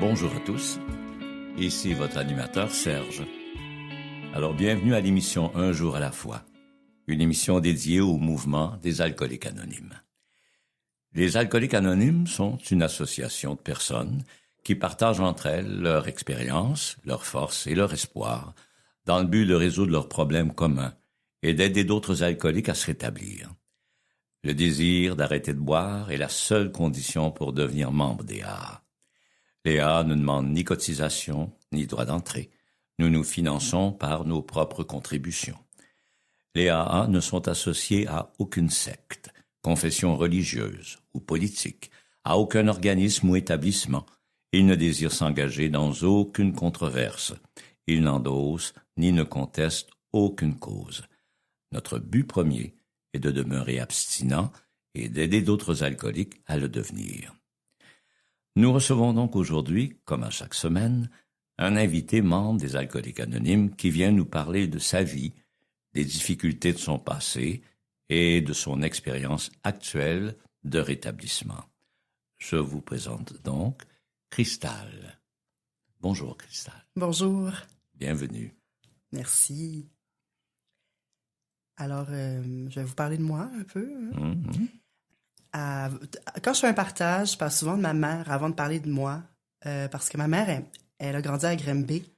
Bonjour à tous, ici votre animateur Serge. Alors bienvenue à l'émission Un jour à la fois, une émission dédiée au mouvement des alcooliques anonymes. Les alcooliques anonymes sont une association de personnes qui partagent entre elles leur expérience, leur force et leur espoir dans le but de résoudre leurs problèmes communs et d'aider d'autres alcooliques à se rétablir. Le désir d'arrêter de boire est la seule condition pour devenir membre des AA. Les AA ne demandent ni cotisation, ni droit d'entrée. Nous nous finançons par nos propres contributions. Les AA ne sont associés à aucune secte, confession religieuse ou politique, à aucun organisme ou établissement. Ils ne désirent s'engager dans aucune controverse. Ils n'endossent ni ne contestent aucune cause. Notre but premier est de demeurer abstinent et d'aider d'autres alcooliques à le devenir. Nous recevons donc aujourd'hui, comme à chaque semaine, un invité membre des Alcooliques Anonymes qui vient nous parler de sa vie, des difficultés de son passé et de son expérience actuelle de rétablissement. Je vous présente donc Cristal. Bonjour Cristal. Bonjour. Bienvenue. Merci. Alors, je vais vous parler de moi un peu. Quand je fais un partage, je parle souvent de ma mère avant de parler de moi, parce que ma mère, elle a grandi à Granby.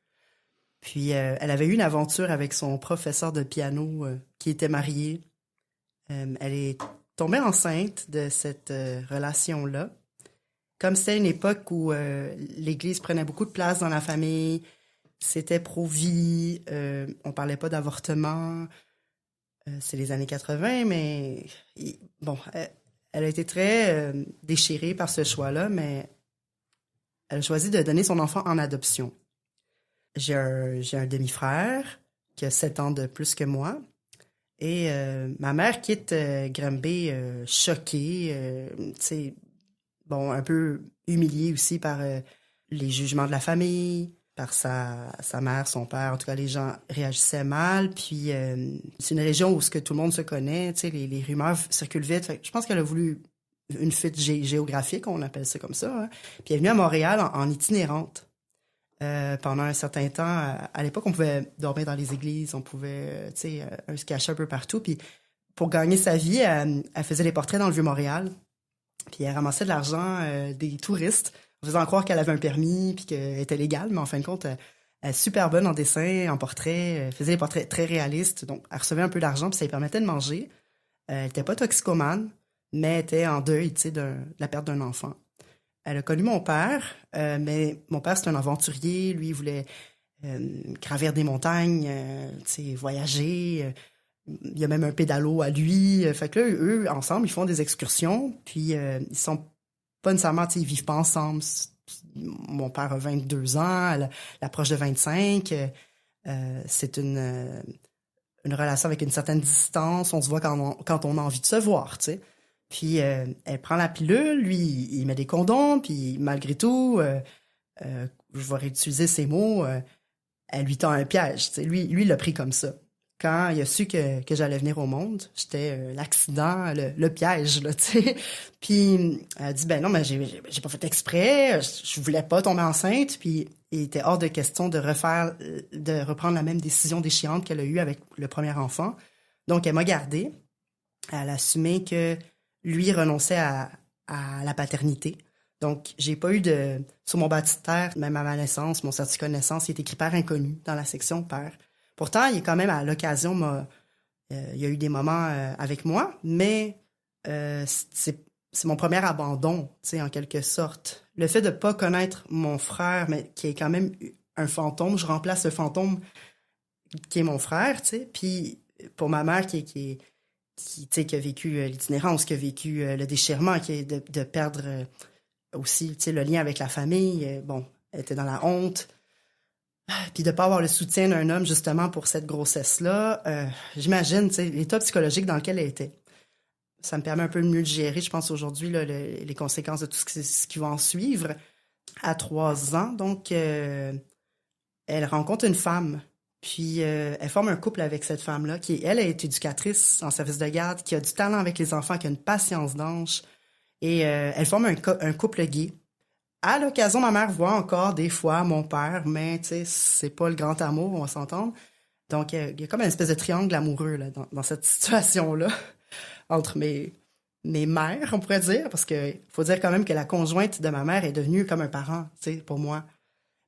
Puis, elle avait eu une aventure avec son professeur de piano qui était marié. Elle est tombée enceinte de cette relation-là. Comme c'était une époque où l'Église prenait beaucoup de place dans la famille, c'était pro-vie, on parlait pas d'avortement. C'est les années 80, mais bon, elle a été très déchirée par ce choix-là, mais elle a choisi de donner son enfant en adoption. J'ai un demi-frère qui a 7 ans de plus que moi, et ma mère quitte Granby choquée, un peu humiliée aussi par les jugements de la famille, par sa mère, son père. En tout cas, les gens réagissaient mal. Puis, c'est une région où tout le monde se connaît. Les rumeurs circulent vite. Fait que je pense qu'elle a voulu une fuite géographique, on appelle ça comme ça. Hein. Puis, elle est venue à Montréal en itinérante. Pendant un certain temps, à l'époque, on pouvait dormir dans les églises. On pouvait, se cacher un peu partout. Puis, pour gagner sa vie, elle faisait des portraits dans le Vieux-Montréal. Puis, elle ramassait de l'argent des touristes, en faisant croire qu'elle avait un permis puis qu'elle était légale, mais en fin de compte, elle est super bonne en dessin, en portrait, elle faisait des portraits très réalistes, donc elle recevait un peu d'argent puis ça lui permettait de manger. Elle était pas toxicomane, mais elle était en deuil, de la perte d'un enfant. Elle a connu mon père, mais mon père, c'est un aventurier, lui, il voulait gravir des montagnes, voyager, il y a même un pédalo à lui, fait que là, eux, ensemble, ils font des excursions, puis ils sont pas nécessairement, ils vivent pas ensemble. Mon père a 22 ans, elle approche de 25. C'est une relation avec une certaine distance. On se voit quand on a envie de se voir, tu sais. Puis, elle prend la pilule, lui, il met des condoms, puis malgré tout, je vais réutiliser ces mots, elle lui tend un piège, tu sais. Lui, il l'a pris comme ça. Quand il a su que j'allais venir au monde, j'étais l'accident, le piège, là, tu sais. Puis elle a dit, ben non, mais j'ai pas fait exprès, je voulais pas tomber enceinte. Puis il était hors de question de reprendre la même décision déchirante qu'elle a eue avec le premier enfant. Donc elle m'a gardée. Elle a assumé que lui renonçait à la paternité. Donc j'ai pas eu sur mon baptistère, même à ma naissance, mon certificat de naissance, il est écrit père inconnu dans la section père. Pourtant, il est quand même à l'occasion, il y a eu des moments avec moi, mais c'est mon premier abandon, en quelque sorte. Le fait de pas connaître mon frère, mais qui est quand même un fantôme, je remplace le fantôme qui est mon frère, tu sais. Puis pour ma mère qui a vécu l'itinérance, qui a vécu le déchirement, qui est de perdre aussi, le lien avec la famille. Elle était dans la honte. Puis de pas avoir le soutien d'un homme justement pour cette grossesse-là, j'imagine l'état psychologique dans lequel elle était. Ça me permet un peu de mieux le gérer, je pense, aujourd'hui, là, les conséquences de tout ce qui va en suivre. À 3 ans, donc, elle rencontre une femme. Puis elle forme un couple avec cette femme-là, qui, elle, est éducatrice en service de garde, qui a du talent avec les enfants, qui a une patience d'ange. Et elle forme un couple gay. à l'occasion, ma mère voit encore des fois mon père, mais tu sais, c'est pas le grand amour, on va s'entendre. Donc, il y a comme une espèce de triangle amoureux là, dans cette situation-là entre mes mères, on pourrait dire, parce que faut dire quand même que la conjointe de ma mère est devenue comme un parent, tu sais, pour moi.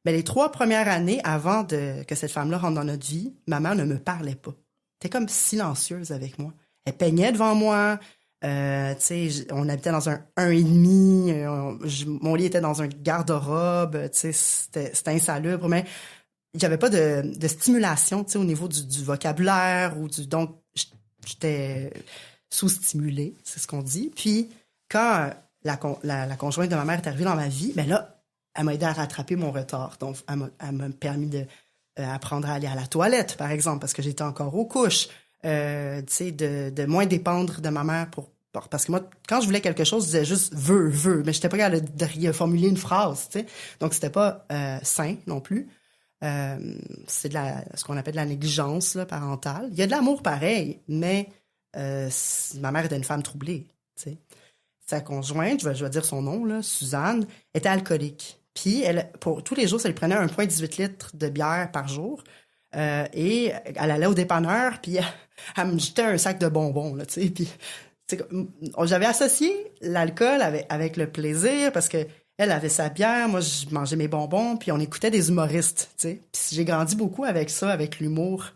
Mais les 3 premières années avant que cette femme-là rentre dans notre vie, ma mère ne me parlait pas. Elle était comme silencieuse avec moi. Elle peignait devant moi. Tu sais, on habitait dans un 1,5. Mon lit était dans un garde-robe. Tu sais, c'était insalubre. Mais j'avais pas de stimulation, tu sais, au niveau du vocabulaire donc j'étais sous-stimulée, c'est ce qu'on dit. Puis quand la conjointe de ma mère est arrivée dans ma vie, ben là, elle m'a aidé à rattraper mon retard. Donc, elle m'a permis de apprendre à aller à la toilette, par exemple, parce que j'étais encore aux couches. Tu sais, de moins dépendre de ma mère parce que moi, quand je voulais quelque chose, je disais juste veux, mais j'étais pas capable de formuler une phrase, tu sais. Donc, c'était pas sain non plus. C'est ce qu'on appelle de la négligence là, parentale. Il y a de l'amour pareil, mais ma mère était une femme troublée, tu sais. Sa conjointe, je vais dire son nom, là, Suzanne, était alcoolique. Puis, pour tous les jours, ça lui prenait 1,18 litres de bière par jour. Et elle allait au dépanneur, puis elle me jetait un sac de bonbons, là, tu sais. Puis, j'avais associé l'alcool avec le plaisir, parce que elle avait sa bière, moi, je mangeais mes bonbons, puis on écoutait des humoristes, tu sais. Puis j'ai grandi beaucoup avec ça, avec l'humour,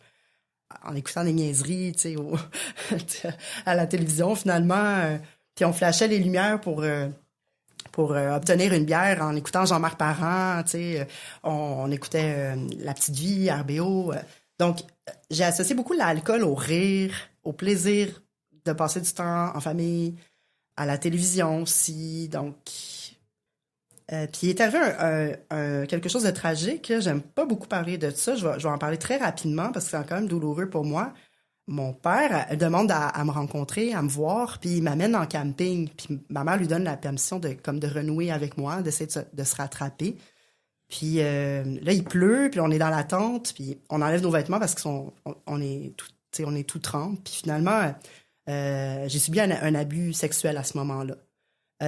en écoutant des niaiseries, tu sais, à la télévision, finalement. Puis on flashait les lumières pour obtenir une bière en écoutant Jean-Marc Parent, tu sais. On écoutait La Petite Vie, RBO. Donc, j'ai associé beaucoup l'alcool au rire, au plaisir de passer du temps en famille, à la télévision aussi. Donc, puis il est arrivé quelque chose de tragique. Là. J'aime pas beaucoup parler de ça. Je vais en parler très rapidement parce que c'est quand même douloureux pour moi. Mon père demande à me rencontrer, à me voir, puis il m'amène en camping. Puis ma mère lui donne la permission de renouer avec moi, d'essayer de se rattraper. Puis là, il pleut, puis on est dans la tente, puis on enlève nos vêtements parce qu'on est tout trempe. Puis finalement, j'ai subi un abus sexuel à ce moment-là.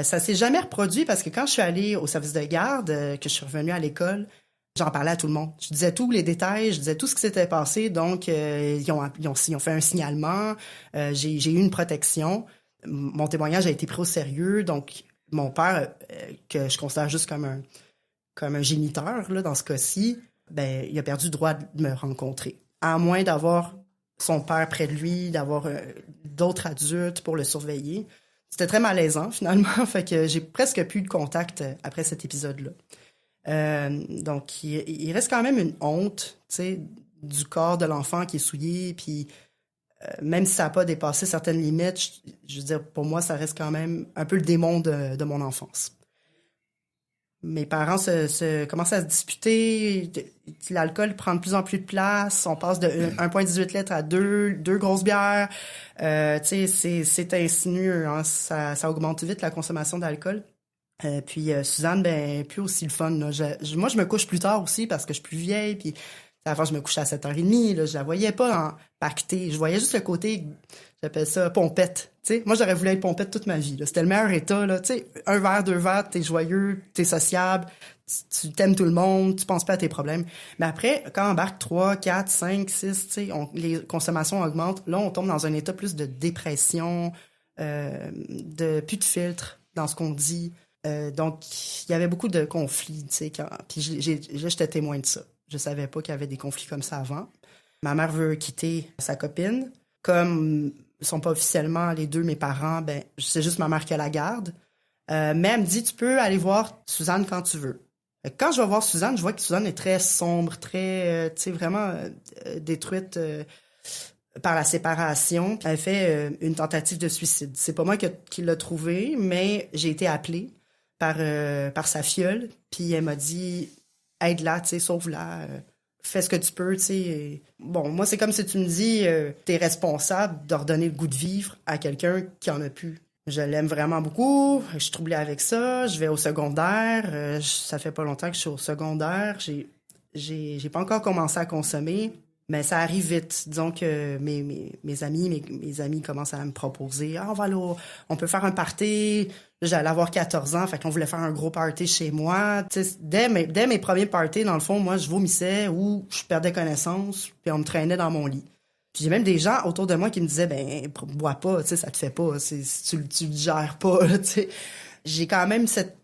Ça s'est jamais reproduit parce que quand je suis allée au service de garde, que je suis revenue à l'école, j'en parlais à tout le monde. Je disais tous les détails, je disais tout ce qui s'était passé. Donc, ils ont fait un signalement. J'ai eu une protection. Mon témoignage a été pris au sérieux. Donc, mon père, que je considère juste comme un géniteur là, dans ce cas-ci, ben, il a perdu le droit de me rencontrer. À moins d'avoir son père près de lui, d'avoir d'autres adultes pour le surveiller. C'était très malaisant, finalement. Fait que j'ai presque plus de contact après cet épisode-là. Donc, il reste quand même une honte, tu sais, du corps de l'enfant qui est souillé, puis même si ça n'a pas dépassé certaines limites, je veux dire, pour moi, ça reste quand même un peu le démon de mon enfance. Mes parents commencent à se disputer, l'alcool prend de plus en plus de place, on passe de 1,18 litres à deux grosses bières, tu sais, c'est insinueux, hein, ça augmente vite la consommation d'alcool. Puis Suzanne, ben, plus aussi le fun. Là. Moi, je me couche plus tard aussi parce que je suis plus vieille. Puis avant, je me couchais à 7h30. Là, je la voyais pas en pactée. Je voyais juste le côté, j'appelle ça pompette. T'sais, moi, j'aurais voulu être pompette toute ma vie. Là. C'était le meilleur état. Là. T'sais, 1 verre, 2 verres, t'es joyeux, t'es sociable, tu t'aimes tout le monde, tu penses pas à tes problèmes. Mais après, quand on embarque 3, 4, 5, 6, les consommations augmentent. Là, on tombe dans un état plus de dépression, de plus de filtre dans ce qu'on dit. Donc, il y avait beaucoup de conflits, tu sais, puis j'étais témoin de ça. Je savais pas qu'il y avait des conflits comme ça avant. Ma mère veut quitter sa copine. Comme ils sont pas officiellement les deux mes parents, ben, c'est juste ma mère qui a la garde. Mais elle me dit, tu peux aller voir Suzanne quand tu veux. Quand je vais voir Suzanne, je vois que Suzanne est très sombre, très, tu sais, vraiment détruite par la séparation. Elle fait une tentative de suicide. C'est pas moi qui l'a trouvée, mais j'ai été appelée par sa filleule, puis elle m'a dit aide-la, tu sais, sauve-la, fais ce que tu peux, tu sais. Bon, moi, c'est comme si tu me dis t'es responsable de redonner le goût de vivre à quelqu'un qui en a plus. Je l'aime vraiment beaucoup, je suis troublée avec ça, je vais au secondaire, ça fait pas longtemps que je suis au secondaire, j'ai pas encore commencé à consommer, Mais ça arrive vite. Disons que mes amis commencent à me proposer, on va aller on peut faire un party. J'allais avoir 14 ans, fait qu'on voulait faire un gros party chez moi. Dès mes premiers parties, dans le fond, moi, je vomissais ou je perdais connaissance, puis on me traînait dans mon lit. Puis j'ai même des gens autour de moi qui me disaient, bois pas, ça te fait pas, tu le gères pas, tu sais. J'ai quand même cette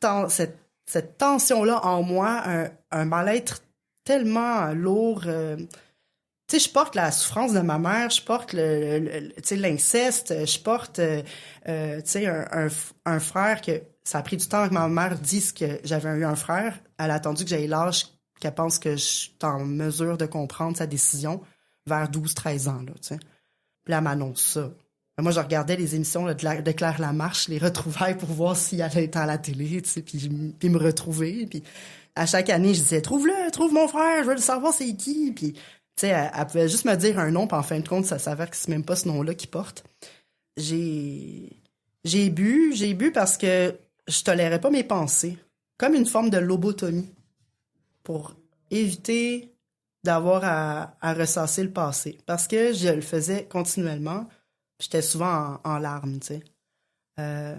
tension-là en moi, un mal-être tellement lourd. Tu sais, je porte la souffrance de ma mère, je porte l'inceste, je porte, tu sais, un frère que ça a pris du temps que ma mère dise que j'avais eu un frère. Elle a attendu que j'aie l'âge qu'elle pense que je suis en mesure de comprendre sa décision vers 12-13 ans, là, tu sais. Puis là, elle m'annonce ça. Moi, je regardais les émissions là, de Claire Lamarche, les retrouvailles pour voir si elle allait être à la télé, tu sais, puis me retrouver. Puis à chaque année, je disais, trouve mon frère, je veux le savoir c'est qui. Puis tu sais, elle pouvait juste me dire un nom, puis en fin de compte, ça s'avère que c'est même pas ce nom-là qu'il porte. J'ai bu parce que je tolérais pas mes pensées. Comme une forme de lobotomie. Pour éviter d'avoir à ressasser le passé. Parce que je le faisais continuellement. J'étais souvent en larmes, tu sais.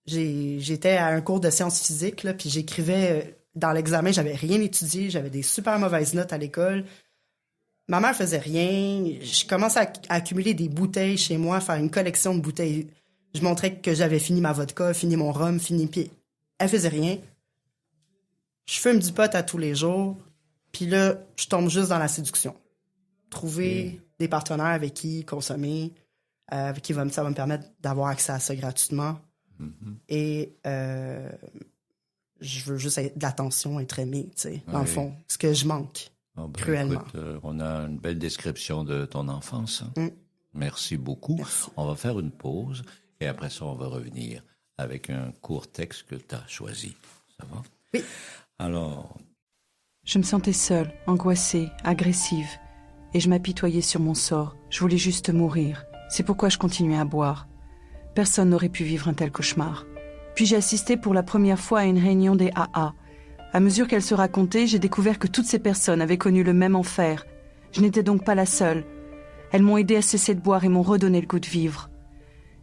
J'étais à un cours de sciences physiques, là, puis j'écrivais dans l'examen, j'avais rien étudié, j'avais des super mauvaises notes à l'école. Ma mère faisait rien. Je commençais à accumuler des bouteilles chez moi, à faire une collection de bouteilles. Je montrais que j'avais fini ma vodka, fini mon rhum, puis elle faisait rien. Je fume du pot à tous les jours, puis là, je tombe juste dans la séduction. Trouver des partenaires avec qui consommer, avec qui ça va me permettre d'avoir accès à ça gratuitement. Mm-hmm. Et je veux juste de l'attention, être aimé, tu sais, dans le fond, ce que je manque. Cruellement. Écoute, on a une belle description de ton enfance. Merci beaucoup. Merci. On va faire une pause et après ça, on va revenir avec un court texte que tu as choisi. Ça va? Oui. Alors... Je me sentais seule, angoissée, agressive. Et je m'apitoyais sur mon sort. Je voulais juste mourir. C'est pourquoi je continuais à boire. Personne n'aurait pu vivre un tel cauchemar. Puis j'ai assisté pour la première fois à une réunion des AA. À mesure qu'elle se racontait, j'ai découvert que toutes ces personnes avaient connu le même enfer. Je n'étais donc pas la seule. Elles m'ont aidé à cesser de boire et m'ont redonné le goût de vivre.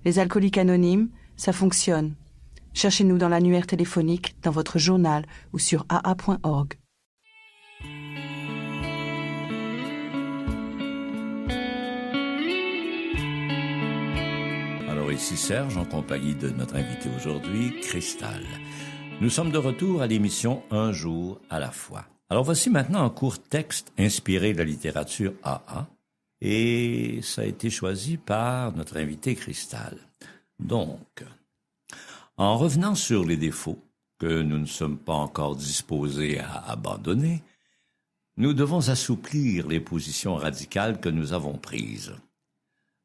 Les alcooliques anonymes, ça fonctionne. Cherchez-nous dans l'annuaire téléphonique, dans votre journal ou sur aa.org. Alors ici Serge, en compagnie de notre invité aujourd'hui, Cristal. Nous sommes de retour à l'émission Un jour à la fois. Alors voici maintenant un court texte inspiré de la littérature AA et ça a été choisi par notre invité Cristal. Donc, en revenant sur les défauts que nous ne sommes pas encore disposés à abandonner, nous devons assouplir les positions radicales que nous avons prises.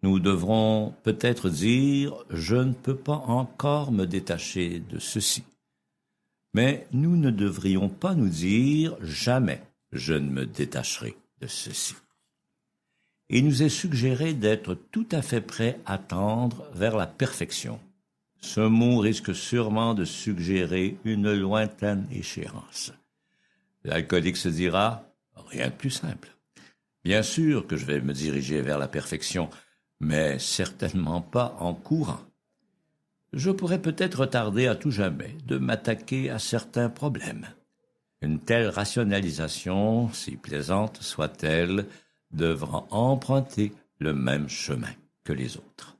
Nous devrons peut-être dire « je ne peux pas encore me détacher de ceci ». Mais nous ne devrions pas nous dire « jamais je ne me détacherai de ceci ». Il nous est suggéré d'être tout à fait prêts à tendre vers la perfection. Ce mot risque sûrement de suggérer une lointaine échéance. L'alcoolique se dira « rien de plus simple ». Bien sûr que je vais me diriger vers la perfection, mais certainement pas en courant. Je pourrais peut-être retarder à tout jamais de m'attaquer à certains problèmes. Une telle rationalisation, si plaisante soit-elle, devra emprunter le même chemin que les autres.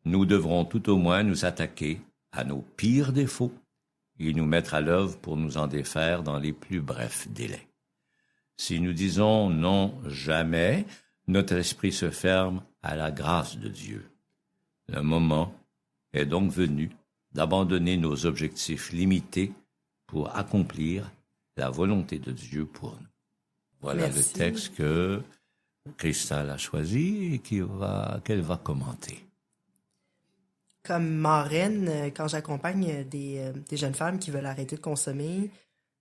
Nous devrons tout au moins nous attaquer à nos pires défauts et nous mettre à l'œuvre pour nous en défaire dans les plus brefs délais. Si nous disons non jamais, notre esprit se ferme à la grâce de Dieu. Le moment est donc venu d'abandonner nos objectifs limités pour accomplir la volonté de Dieu pour nous. Voilà Merci. Le texte que Cristal a choisi et qu'elle va commenter. Comme marraine, quand j'accompagne des jeunes femmes qui veulent arrêter de consommer,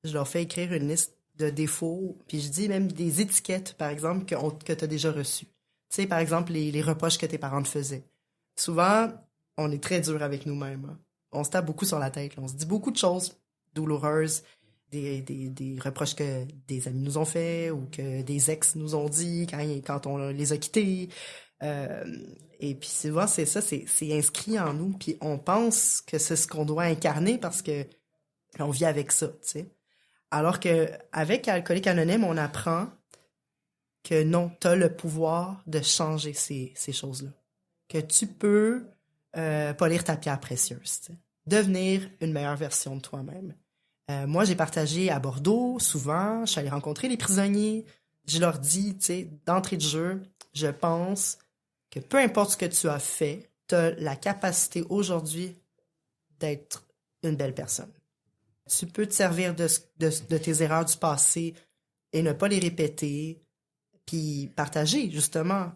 je leur fais écrire une liste de défauts, puis je dis même des étiquettes, par exemple, que tu as déjà reçues. Tu sais, par exemple, les reproches que tes parents te faisaient. Souvent, on est très dur avec nous-mêmes. Hein. On se tape beaucoup sur la tête. Là. On se dit beaucoup de choses douloureuses. des reproches que des amis nous ont fait ou que des ex nous ont dit quand on les a quittés. Et puis souvent, c'est ça, c'est inscrit en nous. Puis on pense que c'est ce qu'on doit incarner parce que on vit avec ça, tu sais. Alors que avec Alcoolique Anonyme, on apprend que non, t'as le pouvoir de changer ces choses-là. Que tu peux polir ta pierre précieuse, tu sais. Devenir une meilleure version de toi-même. Moi, j'ai partagé à Bordeaux, souvent, je suis allée rencontrer les prisonniers, je leur dis, tu sais, d'entrée de jeu, je pense que peu importe ce que tu as fait, tu as la capacité aujourd'hui d'être une belle personne. Tu peux te servir de tes erreurs du passé et ne pas les répéter, puis partager, justement,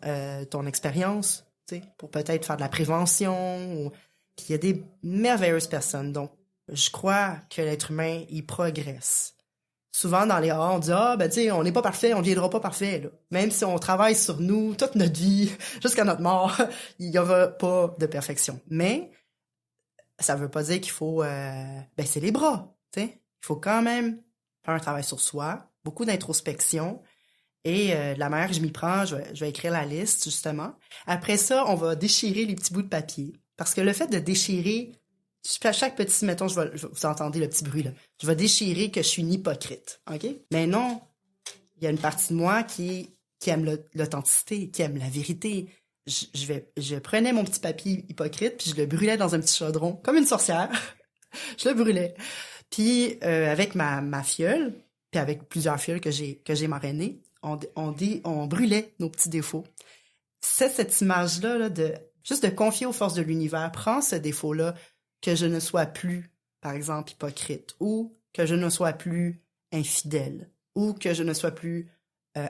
ton expérience, tu sais, pour peut-être faire de la prévention. Puis il y a des merveilleuses personnes, donc je crois que l'être humain, il progresse. Souvent, dans les on dit « Ah, ben tu sais, on n'est pas parfait, on ne viendra pas parfait. » là. Même si on travaille sur nous toute notre vie, jusqu'à notre mort, il n'y aura pas de perfection. Mais ça ne veut pas dire qu'il faut baisser les bras. T'sais. Il faut quand même faire un travail sur soi, beaucoup d'introspection. Et de la manière que je m'y prends, je vais écrire la liste, justement. Après ça, on va déchirer les petits bouts de papier. Parce que le fait de déchirer... À chaque petit, mettons, vous entendez le petit bruit, là. Je vais déchirer que je suis une hypocrite, OK? Mais non, il y a une partie de moi qui aime l'authenticité, qui aime la vérité. Je prenais mon petit papier hypocrite, puis je le brûlais dans un petit chaudron, comme une sorcière. Je le brûlais. Puis, avec ma fiole, puis avec plusieurs fioles que j'ai marrainées, on brûlait nos petits défauts. C'est cette image-là, là, juste de confier aux forces de l'univers. Prends ce défaut-là, que je ne sois plus, par exemple, hypocrite, ou que je ne sois plus infidèle, ou que je ne sois plus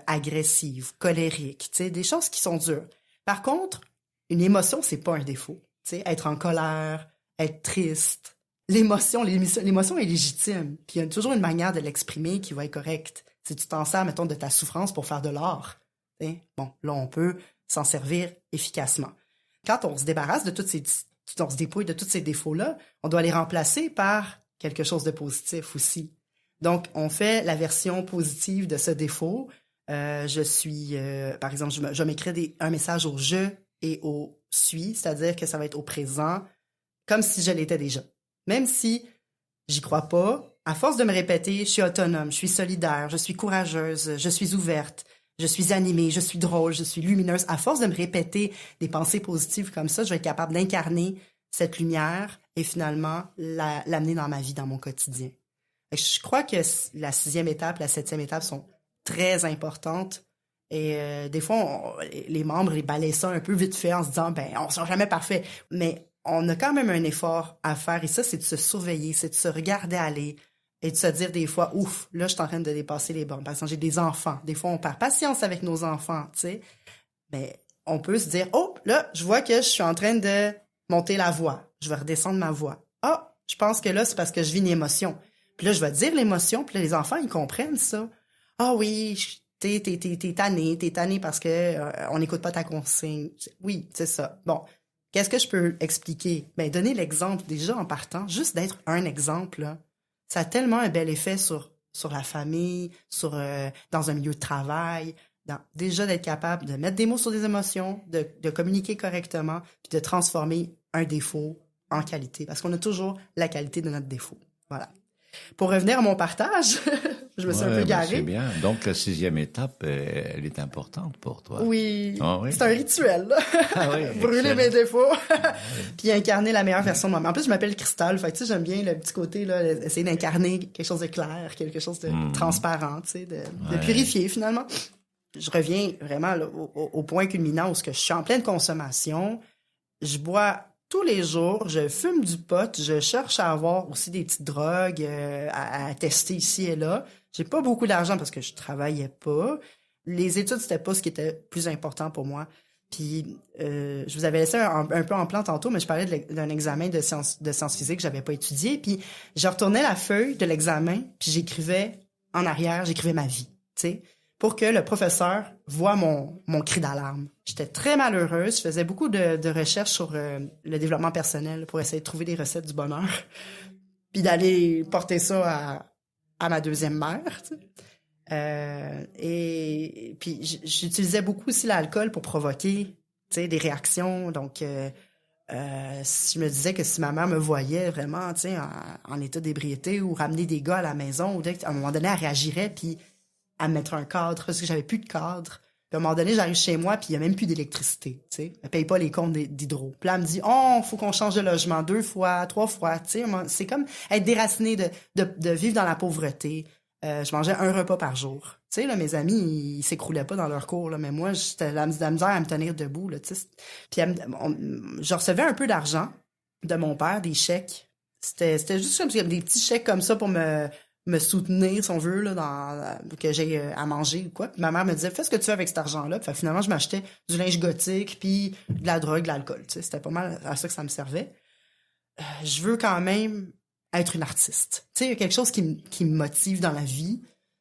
agressive, colérique, tu sais, des choses qui sont dures. Par contre, une émotion, c'est pas un défaut. Tu sais, être en colère, être triste, l'émotion est légitime. Puis il y a toujours une manière de l'exprimer qui va être correcte. Si tu t'en sers, mettons, de ta souffrance pour faire de l'art, tu sais, bon, là, on peut s'en servir efficacement. Quand on se débarrasse de on se dépouille de tous ces défauts-là, on doit les remplacer par quelque chose de positif aussi. Donc, on fait la version positive de ce défaut. Par exemple, je vais m'écrire un message au « je » et au « suis », c'est-à-dire que ça va être au présent, comme si je l'étais déjà. Même si j'y crois pas, à force de me répéter, je suis autonome, je suis solidaire, je suis courageuse, je suis ouverte, je suis animée, je suis drôle, je suis lumineuse. À force de me répéter des pensées positives comme ça, je vais être capable d'incarner cette lumière et finalement l'amener dans ma vie, dans mon quotidien. Je crois que la 6e étape, la 7e étape sont très importantes. Et des fois, les membres, ils balayent ça un peu vite fait en se disant, ben, on ne sera jamais parfait. Mais on a quand même un effort à faire et ça, c'est de se surveiller, c'est de se regarder aller. Et de se dire des fois, ouf, là, je suis en train de dépasser les bornes. Par exemple, j'ai des enfants. Des fois, on perd patience avec nos enfants, tu sais. Mais on peut se dire, oh, là, je vois que je suis en train de monter la voix. Je vais redescendre ma voix. Ah, je pense que là, c'est parce que je vis une émotion. Puis là, je vais dire l'émotion, puis là, les enfants, ils comprennent ça. Ah oui, t'es tanné parce que on n'écoute pas ta consigne. Oui, c'est ça. Bon, qu'est-ce que je peux expliquer? Ben, donner l'exemple déjà en partant, juste d'être un exemple, là. Ça a tellement un bel effet sur la famille, dans un milieu de travail, déjà d'être capable de mettre des mots sur des émotions, de communiquer correctement, puis de transformer un défaut en qualité, parce qu'on a toujours la qualité de notre défaut. Voilà. Pour revenir à mon partage, je me suis un peu garée. C'est bien. Donc, la 6e étape, elle est importante pour toi. Oui. Ah, oui. C'est un rituel. Oui, brûler mes défauts, puis incarner la meilleure version de moi-même. En plus, je m'appelle Cristal, fait que tu sais, j'aime bien le petit côté, là, essayer d'incarner quelque chose de clair, quelque chose de transparent, tu sais, de purifier, finalement. Je reviens vraiment là, au point culminant où je suis en pleine consommation. Je bois tous les jours, je fume du pot, je cherche à avoir aussi des petites drogues à tester ici et là. J'ai pas beaucoup d'argent parce que je travaillais pas. Les études, c'était pas ce qui était plus important pour moi. Puis, je vous avais laissé un peu en plan tantôt, mais je parlais d'un examen de sciences physiques que j'avais pas étudié. Puis, je retournais la feuille de l'examen, puis j'écrivais en arrière, j'écrivais ma vie, tu sais, pour que le professeur voit mon cri d'alarme. J'étais très malheureuse. Je faisais beaucoup de recherches sur le développement personnel pour essayer de trouver des recettes du bonheur, puis d'aller porter ça à ma deuxième mère. Tu sais. Et puis j'utilisais beaucoup aussi l'alcool pour provoquer, tu sais, des réactions. Donc je me disais que si ma mère me voyait vraiment, tu sais, en état d'ébriété ou ramener des gars à la maison, ou à un moment donné, elle réagirait puis elle me mettrait un cadre parce que j'avais plus de cadre. Puis à un moment donné, j'arrive chez moi puis il y a même plus d'électricité, tu sais. Elle paye pas les comptes d'hydro. Puis là, elle me dit, faut qu'on change de logement 2 fois, 3 fois, tu sais. C'est comme être déraciné de vivre dans la pauvreté. Je mangeais un repas par jour. Tu sais, là, mes amis, ils s'écroulaient pas dans leur cours, là, mais moi, j'étais la misère à me tenir debout, là, tu sais. Puis je recevais un peu d'argent de mon père, des chèques. C'était juste comme des petits chèques comme ça pour me soutenir, si on veut, là, que j'ai à manger ou quoi. Puis ma mère me disait, fais ce que tu veux avec cet argent-là. Puis finalement, je m'achetais du linge gothique, puis de la drogue, de l'alcool. Tu sais, c'était pas mal à ça que ça me servait. Je veux quand même être une artiste. Tu sais, il y a quelque chose qui me motive dans la vie.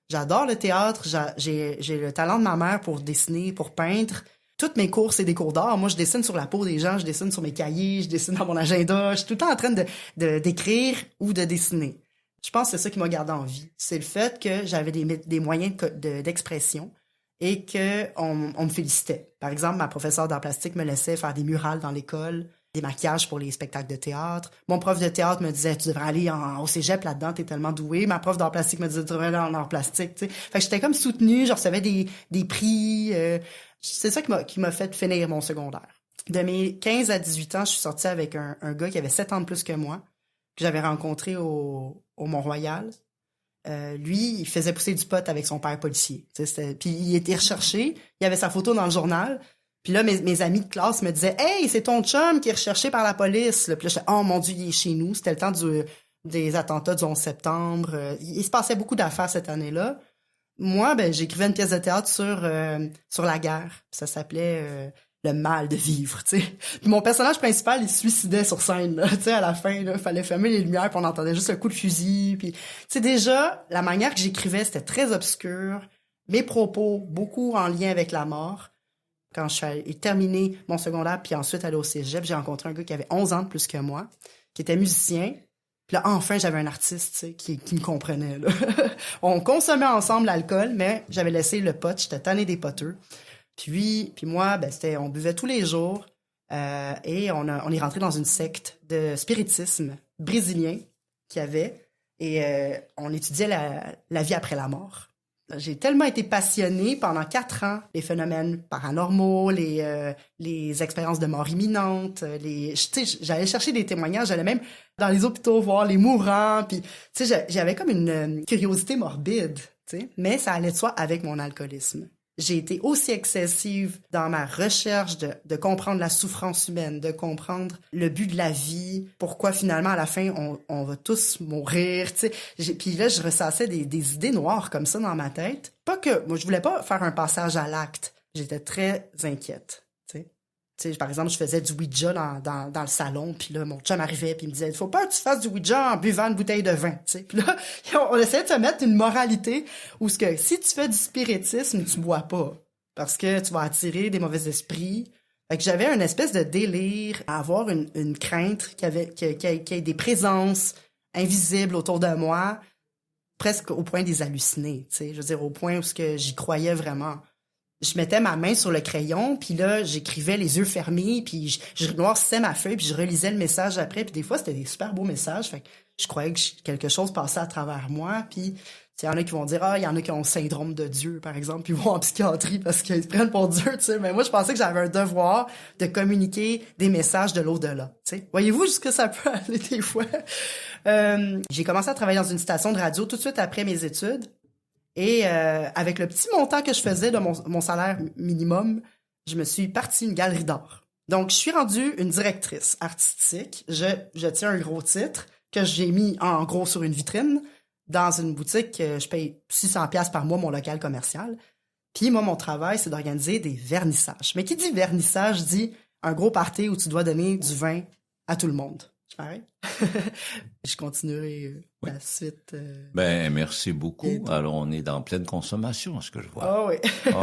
J'adore le théâtre, j'ai le talent de ma mère pour dessiner, pour peindre. Toutes mes cours, c'est des cours d'art. Moi, je dessine sur la peau des gens, je dessine sur mes cahiers, je dessine dans mon agenda. Je suis tout le temps en train d'écrire ou de dessiner. Je pense que c'est ça qui m'a gardé en vie. C'est le fait que j'avais des moyens d'expression et qu'on me félicitait. Par exemple, ma professeure d'art plastique me laissait faire des murales dans l'école, des maquillages pour les spectacles de théâtre. Mon prof de théâtre me disait, tu devrais aller au cégep là-dedans, t'es tellement doué. Ma prof d'art plastique me disait, tu devrais aller en art plastique, tu sais. Fait que j'étais comme soutenue, je recevais des prix. C'est ça qui m'a fait finir mon secondaire. De mes 15 à 18 ans, je suis sortie avec un gars qui avait 7 ans de plus que moi, que j'avais rencontré au Mont-Royal. Lui, il faisait pousser du pot avec son père policier. Puis il était recherché, il avait sa photo dans le journal. Puis là, mes amis de classe me disaient « Hey, c'est ton chum qui est recherché par la police. » Puis là, j'étais « Oh mon Dieu, il est chez nous. » C'était le temps des attentats du 11 septembre. Il se passait beaucoup d'affaires cette année-là. Moi, j'écrivais une pièce de théâtre sur la guerre. Ça s'appelait Le mal de vivre, tu sais. Puis mon personnage principal, il se suicidait sur scène, là. Tu sais, à la fin, il fallait fermer les lumières puis on entendait juste un coup de fusil. Puis, tu sais, déjà, la manière que j'écrivais, c'était très obscur. Mes propos, beaucoup en lien avec la mort. Quand je suis terminé mon secondaire, puis ensuite allé au cégep, j'ai rencontré un gars qui avait 11 ans de plus que moi, qui était musicien. Puis là, enfin, j'avais un artiste, tu sais, qui me comprenait, là. On consommait ensemble l'alcool, mais j'avais laissé le pot, j'étais tannée des poteux. Puis moi, on buvait tous les jours et on est rentré dans une secte de spiritisme brésilien qu'il y avait et on étudiait la vie après la mort. J'ai tellement été passionnée pendant 4 ans, les phénomènes paranormaux, les expériences de mort imminente, j'allais chercher des témoignages, j'allais même dans les hôpitaux voir les mourants, puis tu sais, j'avais comme une curiosité morbide, tu sais, mais ça allait de soi avec mon alcoolisme. J'ai été aussi excessive dans ma recherche de comprendre la souffrance humaine, de comprendre le but de la vie, pourquoi finalement à la fin on va tous mourir, tu sais. Puis là je ressassais des idées noires comme ça dans ma tête. Pas que moi je voulais pas faire un passage à l'acte. J'étais très inquiète, tu sais. Tu sais, par exemple, je faisais du Ouija dans le salon, puis là, mon chum arrivait, puis il me disait « Faut pas que tu fasses du Ouija en buvant une bouteille de vin. » Tu sais, puis là, on essayait de se mettre une moralité où si tu fais du spiritisme, tu bois pas, parce que tu vas attirer des mauvais esprits. Fait que j'avais une espèce de délire à avoir une crainte qu'il y ait des présences invisibles autour de moi, presque au point des halluciner, tu sais. Je veux dire, au point où j'y croyais vraiment. Je mettais ma main sur le crayon, puis là, j'écrivais les yeux fermés, puis je noircissais ma feuille, puis je relisais le message après, puis des fois, c'était des super beaux messages, fait que je croyais que quelque chose passait à travers moi, puis il y en a qui vont dire, il y en a qui ont le syndrome de Dieu, par exemple, puis ils vont en psychiatrie parce qu'ils se prennent pour Dieu, tu sais, mais moi, je pensais que j'avais un devoir de communiquer des messages de l'au-delà, tu sais. Voyez-vous jusqu'où ça peut aller des fois? J'ai commencé à travailler dans une station de radio tout de suite après mes études. Et avec le petit montant que je faisais de mon salaire minimum, je me suis partie une galerie d'art. Donc, je suis rendue une directrice artistique. Je tiens un gros titre que j'ai mis en gros sur une vitrine dans une boutique. Je paye 600$ par mois mon local commercial. Puis moi, mon travail, c'est d'organiser des vernissages. Mais qui dit vernissage dit un gros party où tu dois donner du vin à tout le monde. C'est pareil. Je continuerai la suite. Merci beaucoup. Alors, on est dans pleine consommation, ce que je vois. Ah oui.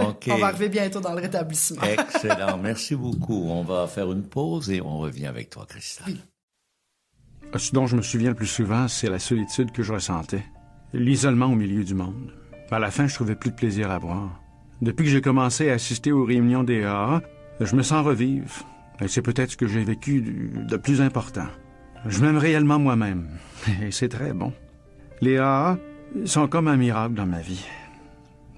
Okay. On va arriver bientôt dans le rétablissement. Excellent. Merci beaucoup. On va faire une pause et on revient avec toi, Cristal. Oui. Ce dont je me souviens le plus souvent, c'est la solitude que je ressentais. L'isolement au milieu du monde. À la fin, je trouvais plus de plaisir à boire. Depuis que j'ai commencé à assister aux réunions des AA, je me sens revivre. Et c'est peut-être ce que j'ai vécu de plus important. Je m'aime réellement moi-même. Et c'est très bon. Les AA sont comme un miracle dans ma vie.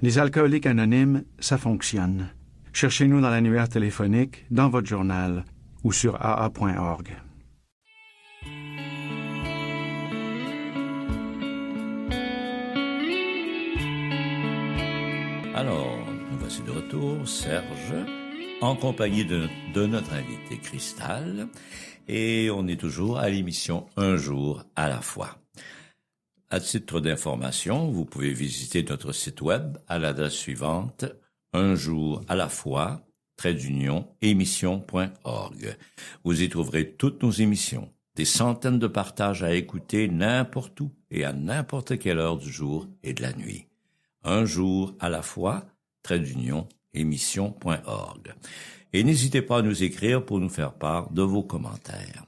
Les alcooliques anonymes, ça fonctionne. Cherchez-nous dans l'annuaire téléphonique, dans votre journal ou sur aa.org. Alors, nous voici de retour, Serge, en compagnie de notre invité Cristal, et on est toujours à l'émission Un jour à la fois. À titre d'information, vous pouvez visiter notre site web à l'adresse suivante, unjouralafois-émission.org. Vous y trouverez toutes nos émissions, des centaines de partages à écouter n'importe où et à n'importe quelle heure du jour et de la nuit. Un jour à la fois, émission.org. Et n'hésitez pas à nous écrire pour nous faire part de vos commentaires.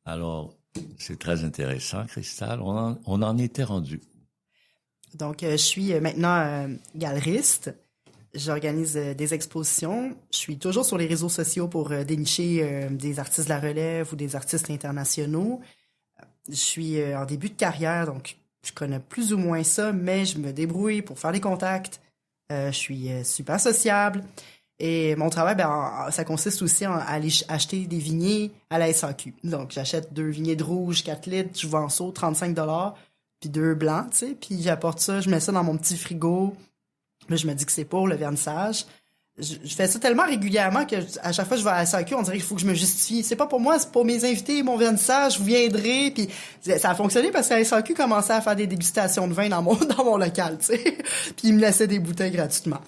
Alors, c'est très intéressant, Cristal. On en était rendu. Donc, je suis maintenant galeriste. J'organise des expositions. Je suis toujours sur les réseaux sociaux pour dénicher des artistes de la relève ou des artistes internationaux. Je suis en début de carrière, donc je connais plus ou moins ça, mais je me débrouille pour faire des contacts. Je suis super sociable. Et mon travail, ça consiste aussi à aller acheter des vignées à la SAQ. Donc, j'achète 2 vignées de rouge, 4 litres, je vends ça 35 $, puis 2 blancs, tu sais. Puis j'apporte ça, je mets ça dans mon petit frigo. Là, je me dis que c'est pour le vernissage. Je fais ça tellement régulièrement que à chaque fois que je vais à la SAQ, on dirait qu'il faut que je me justifie. C'est pas pour moi, c'est pour mes invités, mon vernissage, vous viendrez. Puis ça a fonctionné parce que la SAQ commençait à faire des dégustations de vin dans mon local, tu sais. Puis ils me laissaient des bouteilles gratuitement.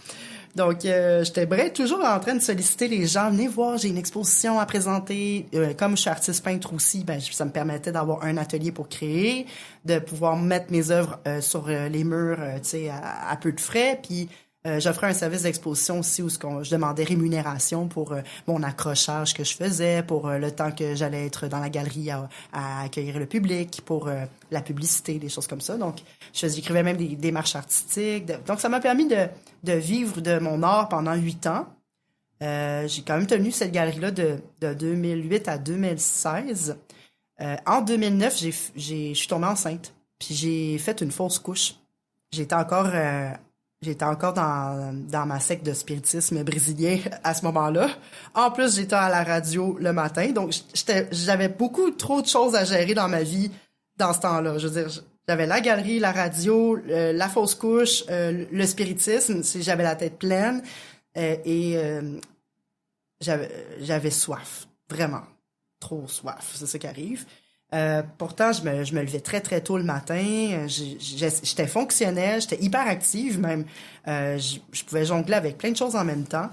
Donc, j'étais toujours en train de solliciter les gens. Venez voir, j'ai une exposition à présenter. Comme je suis artiste peintre aussi, ça me permettait d'avoir un atelier pour créer, de pouvoir mettre mes œuvres sur les murs, tu sais, à peu de frais. Puis, j'offrais un service d'exposition aussi où je demandais rémunération pour mon accrochage que je faisais, pour le temps que j'allais être dans la galerie à accueillir le public, pour la publicité, des choses comme ça. Donc, j'écrivais même des démarches artistiques. Donc, ça m'a permis de vivre de mon art pendant 8 ans. J'ai quand même tenu cette galerie-là de 2008 à 2016. En 2009, je suis tombée enceinte. Puis j'ai fait une fausse couche. J'étais encore dans ma secte de spiritisme brésilien à ce moment-là. En plus, j'étais à la radio le matin. Donc, j'avais beaucoup trop de choses à gérer dans ma vie dans ce temps-là. Je veux dire, j'avais la galerie, la radio, la fausse couche, le spiritisme. J'avais la tête pleine et j'avais soif. Vraiment. Trop soif. C'est ça qui arrive. Pourtant, je me levais très, très tôt le matin. J'étais fonctionnelle, j'étais hyper active même. Je pouvais jongler avec plein de choses en même temps.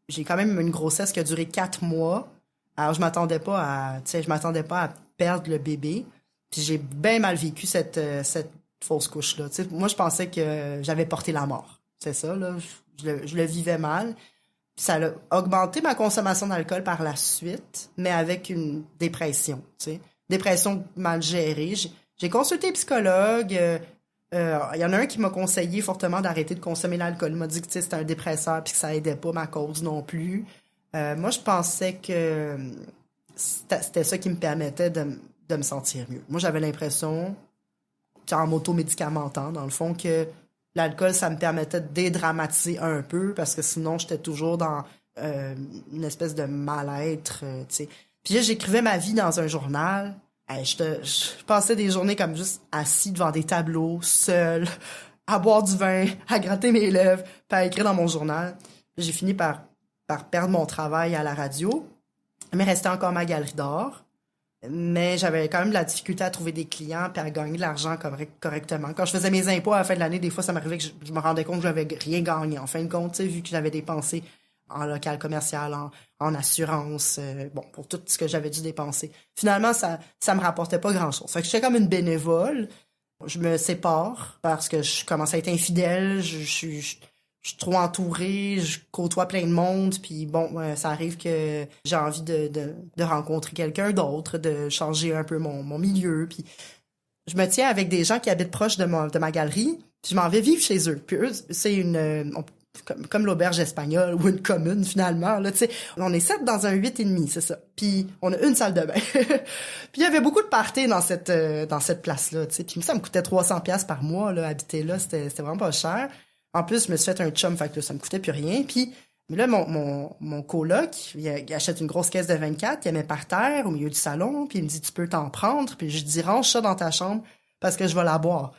J'ai quand même une grossesse qui a duré 4 mois. Alors, je m'attendais pas à perdre le bébé. Puis j'ai bien mal vécu cette fausse couche-là. T'sais, moi, je pensais que j'avais porté la mort. C'est ça, là. Je le vivais mal. Puis ça a augmenté ma consommation d'alcool par la suite, mais avec une dépression, tu sais. Dépression mal gérée. J'ai consulté un psychologue. Il y en a un qui m'a conseillé fortement d'arrêter de consommer l'alcool. Il m'a dit que c'était un dépresseur puis que ça aidait pas ma cause non plus. Moi, je pensais que c'était ça qui me permettait de me sentir mieux. Moi, j'avais l'impression, en m'auto-médicamentant, dans le fond, que l'alcool, ça me permettait de dédramatiser un peu parce que sinon, j'étais toujours dans une espèce de mal-être, tu sais. Puis là, j'écrivais ma vie dans un journal. Je passais des journées comme juste assis devant des tableaux, seul, à boire du vin, à gratter mes lèvres, puis à écrire dans mon journal. J'ai fini par perdre mon travail à la radio, mais restait encore ma galerie d'art. Mais j'avais quand même de la difficulté à trouver des clients puis à gagner de l'argent correctement. Quand je faisais mes impôts à la fin de l'année, des fois, ça m'arrivait que je me rendais compte que j'avais rien gagné. En fin de compte, vu que j'avais dépensé en local commercial, en assurance, pour tout ce que j'avais dû dépenser. Finalement, ça me rapportait pas grand-chose. Fait que j'étais comme une bénévole. Je me sépare parce que je commence à être infidèle. Je suis trop entourée, je côtoie plein de monde, puis ça arrive que j'ai envie de rencontrer quelqu'un d'autre, de changer un peu mon milieu, puis je me tiens avec des gens qui habitent proche de ma galerie, puis je m'en vais vivre chez eux. Puis eux, c'est comme l'auberge espagnole ou une commune, finalement. Là, tu sais, on est 7 dans un 8,5, c'est ça. Puis on a une salle de bain. Puis il y avait beaucoup de parties dans cette place-là, tu sais. Puis ça me coûtait 300$ par mois, là, habiter là. C'était vraiment pas cher. En plus, je me suis fait un chum, fait que là, ça me coûtait plus rien. Puis là, mon coloc, il achète une grosse caisse de 24, il la met par terre, au milieu du salon, puis il me dit, tu peux t'en prendre. Puis je dis, range ça dans ta chambre, parce que je vais la boire.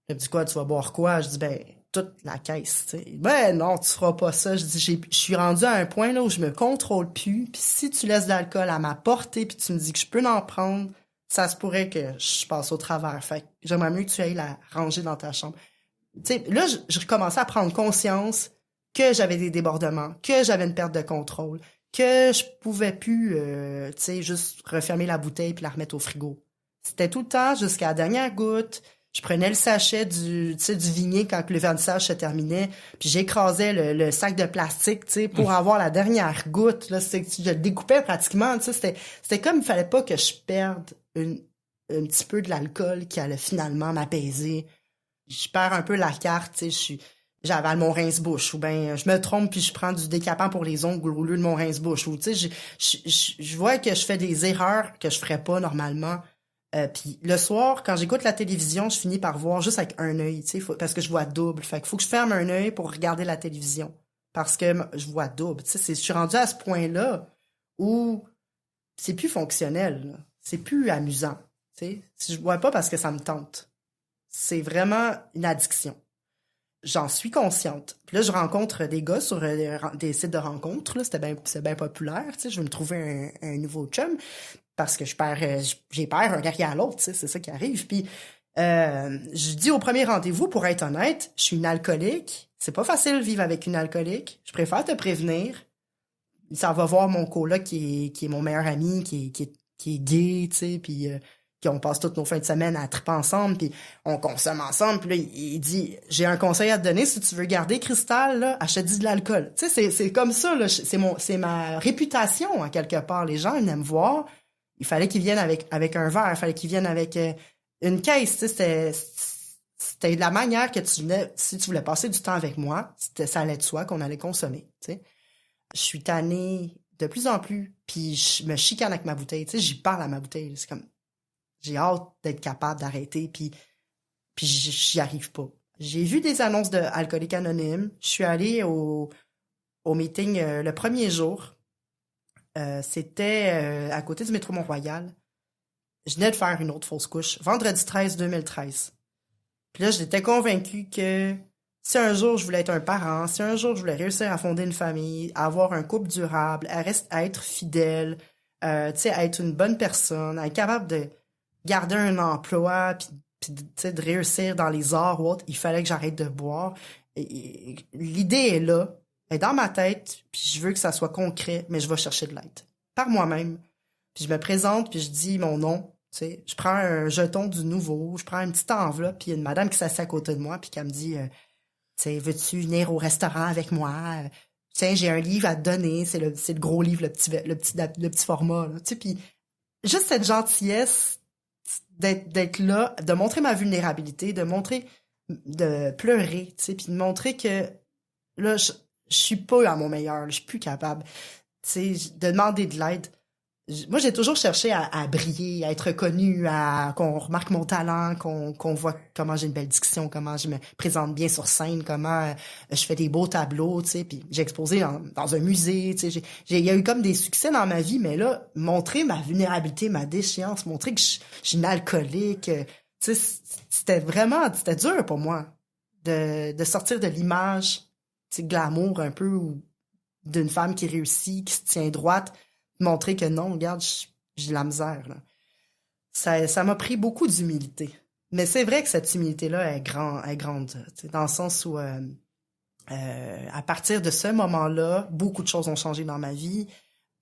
Il me dit, quoi, tu vas boire quoi? Je dis, ben, toute la caisse, tu sais. Ben non, tu feras pas ça. Je dis, je suis rendu à un point là où je me contrôle plus, puis si tu laisses de l'alcool à ma portée, puis tu me dis que je peux en prendre, ça se pourrait que je passe au travers. Fait que j'aimerais mieux que tu ailles la ranger dans ta chambre. Tu sais, là, je recommençais à prendre conscience que j'avais des débordements, que j'avais une perte de contrôle, que je pouvais plus, tu sais, juste refermer la bouteille puis la remettre au frigo. C'était tout le temps jusqu'à la dernière goutte. Je prenais le sachet du vignet quand le vernissage se terminait, puis j'écrasais le sac de plastique, tu sais, pour avoir la dernière goutte. Là, je le découpais pratiquement, tu sais, c'était comme il fallait pas que je perde un petit peu de l'alcool qui allait finalement m'apaiser. Je perds un peu la carte, tu sais, j'avale mon rince-bouche, ou ben je me trompe puis je prends du décapant pour les ongles au lieu de mon rince-bouche, ou tu sais, je vois que je fais des erreurs que je ferais pas normalement. Puis le soir, quand j'écoute la télévision, je finis par voir juste avec un œil, tu sais, parce que je vois double. Fait qu'il faut que je ferme un œil pour regarder la télévision, parce que je vois double. Tu sais, je suis rendue à ce point-là où c'est plus fonctionnel, là. C'est plus amusant. Tu sais, si je bois pas parce que ça me tente. C'est vraiment une addiction. J'en suis consciente. Puis là, je rencontre des gars sur des sites de rencontres. Là, c'est bien populaire. Tu sais, je veux me trouver un nouveau chum parce que j'ai peur un derrière l'autre. Tu sais, c'est ça qui arrive. Puis je dis au premier rendez-vous, pour être honnête, je suis une alcoolique. C'est pas facile de vivre avec une alcoolique. Je préfère te prévenir. Ça va voir mon coloc qui est mon meilleur ami, qui est gay, tu sais, puis on passe toutes nos fins de semaine à triper ensemble, puis on consomme ensemble. Puis là, il dit, j'ai un conseil à te donner, si tu veux garder Cristal, là, achète-y de l'alcool. Tu sais, c'est comme ça, là, c'est ma réputation, en quelque part. Les gens, ils viennent me voir. Il fallait qu'ils viennent avec un verre, il fallait qu'ils viennent avec une caisse. Tu sais, c'était de la manière que tu venais, si tu voulais passer du temps avec moi, ça allait de soi qu'on allait consommer, tu sais. Je suis tannée de plus en plus, puis je me chicane avec ma bouteille, tu sais, j'y parle à ma bouteille, c'est comme, j'ai hâte d'être capable d'arrêter, puis j'y arrive pas. J'ai vu des annonces de Alcooliques Anonymes, je suis allée au meeting le premier jour, c'était à côté du métro Mont-Royal, je venais de faire une autre fausse couche, vendredi 13 2013. Puis là, j'étais convaincue que si un jour je voulais être un parent, si un jour je voulais réussir à fonder une famille, à avoir un couple durable, à être fidèle, tu sais, à être une bonne personne, à être capable de garder un emploi, puis tu sais, de réussir dans les arts ou autre, il fallait que j'arrête de boire. Et l'idée est là, elle est dans ma tête, puis je veux que ça soit concret, mais je vais chercher de l'aide. Par moi-même. Puis je me présente, puis je dis mon nom. Tu sais, je prends un jeton du nouveau, je prends une petite enveloppe, puis il y a une madame qui s'assied à côté de moi, puis qui me dit tu sais, veux-tu venir au restaurant avec moi? Tiens, j'ai un livre à te donner, c'est le gros livre, le petit format, là. Tu sais, puis juste cette gentillesse d'être là, de montrer ma vulnérabilité, de pleurer, tu sais, puis de montrer que là, je suis pas à mon meilleur, je suis plus capable. Tu sais, de demander de l'aide. Moi, j'ai toujours cherché à briller, à être reconnue, qu'on remarque mon talent, qu'on voit comment j'ai une belle diction, comment je me présente bien sur scène, comment je fais des beaux tableaux, tu sais, puis j'ai exposé dans un musée, tu sais, il y a eu comme des succès dans ma vie, mais là, montrer ma vulnérabilité, ma déchéance, montrer que je suis une alcoolique, tu sais, c'était dur pour moi de sortir de l'image, tu sais, glamour un peu, d'une femme qui réussit, qui se tient droite, montrer que non, regarde, j'ai de la misère, là. Ça m'a pris beaucoup d'humilité. Mais c'est vrai que cette humilité-là est grande, dans le sens où, à partir de ce moment-là, beaucoup de choses ont changé dans ma vie.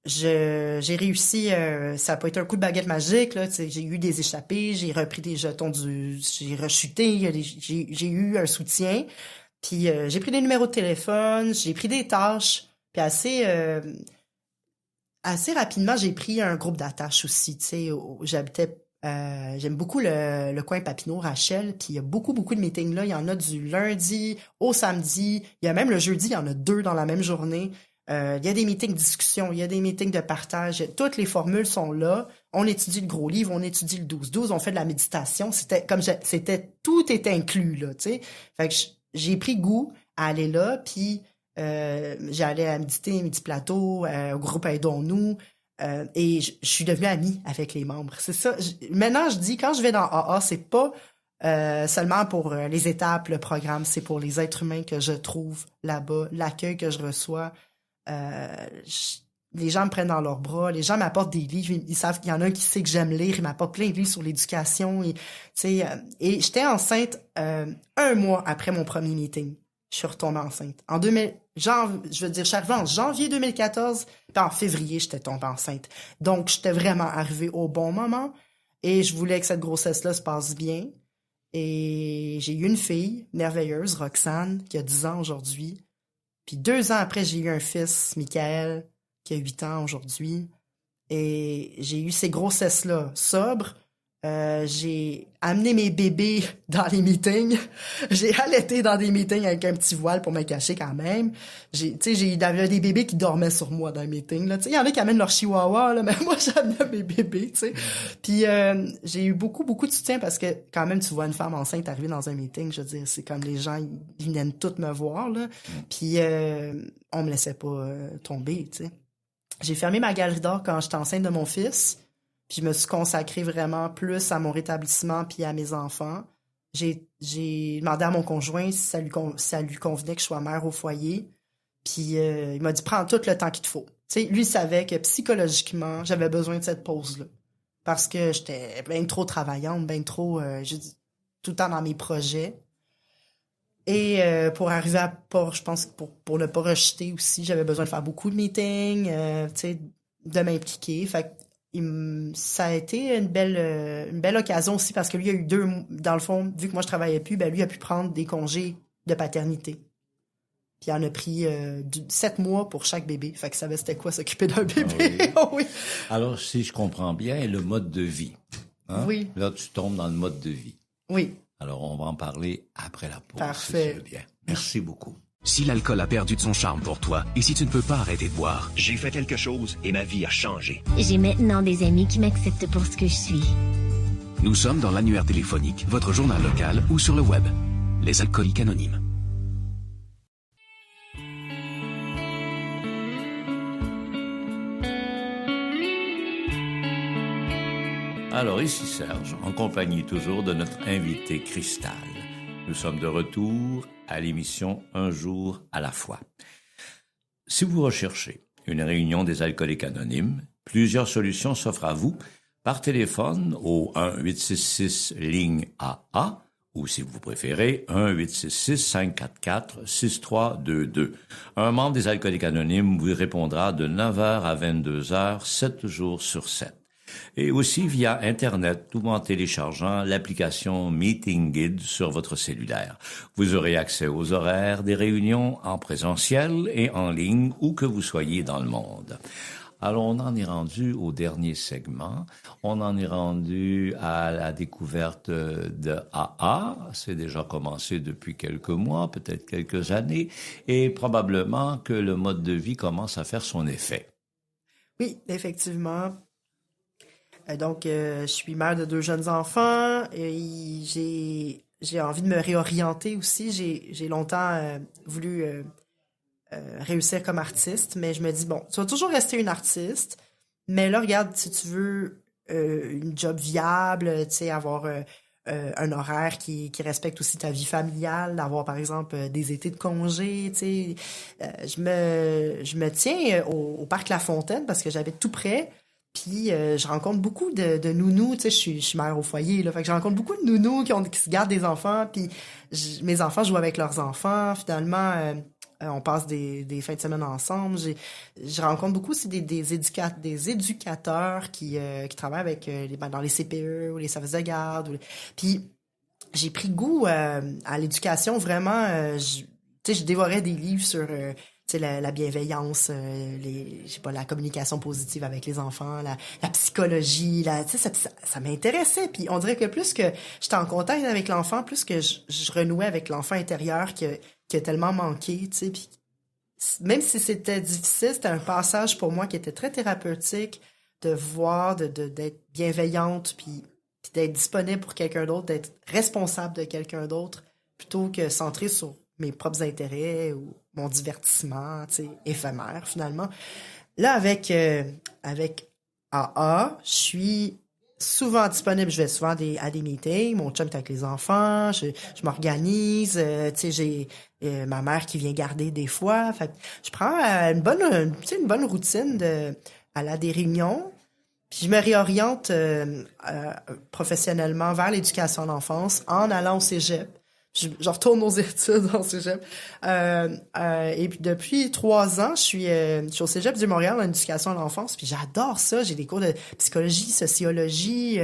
J'ai réussi, ça n'a pas été un coup de baguette magique, là, j'ai eu des échappées, j'ai repris des jetons j'ai rechuté, j'ai eu un soutien, puis j'ai pris des numéros de téléphone, j'ai pris des tâches, puis assez rapidement, j'ai pris un groupe d'attache aussi, tu sais, j'habitais J'aime beaucoup le coin Papineau, Rachel, puis il y a beaucoup de meetings là. Il y en a du lundi au samedi. Il y a même le jeudi, il y en a 2 dans la même journée. Il y a des meetings de discussion, il y a des meetings de partage. Toutes les formules sont là. On étudie le gros livre, on étudie le 12-12, on fait de la méditation. Tout était inclus, là, tu sais. Fait que j'ai pris goût à aller là, puis j'allais à méditer, Midi Plateau, au groupe Aidons-nous. Et je suis devenue amie avec les membres. C'est ça. Maintenant, je dis, quand je vais dans AA, c'est pas seulement pour les étapes, le programme, c'est pour les êtres humains que je trouve là-bas, l'accueil que je reçois. Les gens me prennent dans leurs bras, les gens m'apportent des livres, ils savent qu'il y en a un qui sait que j'aime lire, il m'apporte plein de livres sur l'éducation. Et j'étais enceinte 1 mois après mon premier meeting. Je suis retombée enceinte. Je suis arrivée en janvier 2014, puis en février, j'étais tombée enceinte. Donc, j'étais vraiment arrivée au bon moment et je voulais que cette grossesse-là se passe bien. Et j'ai eu une fille merveilleuse, Roxane, qui a 10 ans aujourd'hui. Puis 2 ans après, j'ai eu un fils, Michael, qui a 8 ans aujourd'hui. Et j'ai eu ces grossesses-là sobres. J'ai amené mes bébés dans les meetings. J'ai allaité dans des meetings avec un petit voile pour me cacher quand même. Il y avait des bébés qui dormaient sur moi dans les meetings. Il y en a qui amènent leur chihuahua, là, mais moi, j'amenais mes bébés. T'sais. Puis j'ai eu beaucoup de soutien parce que quand même, tu vois une femme enceinte arriver dans un meeting, je veux dire, c'est comme les gens, ils viennent tous me voir. Là. Puis on me laissait pas tomber. T'sais. J'ai fermé ma galerie d'art quand j'étais enceinte de mon fils. Puis je me suis consacrée vraiment plus à mon rétablissement puis à mes enfants. J'ai demandé à mon conjoint si ça lui convenait que je sois mère au foyer. Puis il m'a dit « Prends tout le temps qu'il te faut ». Tu sais, lui savait que psychologiquement, j'avais besoin de cette pause-là. Parce que j'étais bien trop travaillante, bien trop tout le temps dans mes projets. Et pour arriver à pas, je pense, pour ne pas rejeter aussi, j'avais besoin de faire beaucoup de meetings, tu sais, de m'impliquer. Fait que ça a été une belle occasion aussi parce que lui, il y a eu 2, dans le fond, vu que moi je travaillais plus, ben lui a pu prendre des congés de paternité. Puis il en a pris 7 mois pour chaque bébé. Fait que savait c'était quoi s'occuper d'un bébé. Ah oui. Oui. Alors, si je comprends bien, le mode de vie. Hein? Oui. Là, tu tombes dans le mode de vie. Oui. Alors, on va en parler après la pause. Parfait. Si tu veux bien. Merci beaucoup. Si l'alcool a perdu de son charme pour toi et si tu ne peux pas arrêter de boire, j'ai fait quelque chose et ma vie a changé. J'ai maintenant des amis qui m'acceptent pour ce que je suis. nous sommes dans l'annuaire téléphonique, votre journal local ou sur le web. Les Alcooliques Anonymes. Alors ici Serge, en compagnie toujours de notre invité Cristal. Nous sommes de retour à l'émission Un jour à la fois. Si vous recherchez une réunion des Alcooliques Anonymes, plusieurs solutions s'offrent à vous par téléphone au 1-866-ligne-AA ou si vous préférez, 1-866-544-6322. Un membre des Alcooliques Anonymes vous répondra de 9h à 22h, 7 jours sur 7. Et aussi via Internet ou en téléchargeant l'application Meeting Guide sur votre cellulaire. Vous aurez accès aux horaires des réunions en présentiel et en ligne où que vous soyez dans le monde. Alors, on en est rendu au dernier segment. On en est rendu à la découverte de AA. C'est déjà commencé depuis quelques mois, peut-être quelques années, et probablement que le mode de vie commence à faire son effet. Oui, effectivement. Donc, je suis mère de 2 jeunes enfants et j'ai envie de me réorienter aussi. J'ai longtemps voulu réussir comme artiste, mais je me dis, bon, tu vas toujours rester une artiste, mais là, regarde, si tu veux une job viable, tu sais, avoir un horaire qui respecte aussi ta vie familiale, avoir, par exemple, des étés de congé, tu sais. Je me tiens au Parc La Fontaine parce que j'habite tout près. Puis je rencontre beaucoup de nounous, tu sais, je suis mère au foyer, là, fait que je rencontre beaucoup de nounous qui se gardent des enfants, puis mes enfants jouent avec leurs enfants, finalement, on passe des fins de semaine ensemble. Je rencontre beaucoup aussi des éducateurs qui travaillent avec dans les CPE ou les services de garde. Puis j'ai pris goût à l'éducation, vraiment, tu sais, je dévorais des livres sur la bienveillance, la communication positive avec les enfants, la psychologie, ça m'intéressait. Puis on dirait que plus que j'étais en contact avec l'enfant, plus que je renouais avec l'enfant intérieur qui a tellement manqué, tu sais. Puis même si c'était difficile, c'était un passage pour moi qui était très thérapeutique, de voir, d'être bienveillante, puis d'être disponible pour quelqu'un d'autre, d'être responsable de quelqu'un d'autre, plutôt que centré sur mes propres intérêts ou mon divertissement, tu sais, éphémère, finalement. Là, avec AA, je suis souvent disponible. Je vais souvent à des meetings. Mon chum est avec les enfants. Je m'organise. Tu sais, j'ai ma mère qui vient garder des fois. Fait que je prends une bonne routine aller à des réunions. Puis je me réoriente professionnellement vers l'éducation à l'enfance en allant au cégep. Je retourne aux études en cégep. Et puis depuis 3 ans, je suis au cégep du Montréal en éducation à l'enfance. Puis j'adore ça. J'ai des cours de psychologie, sociologie,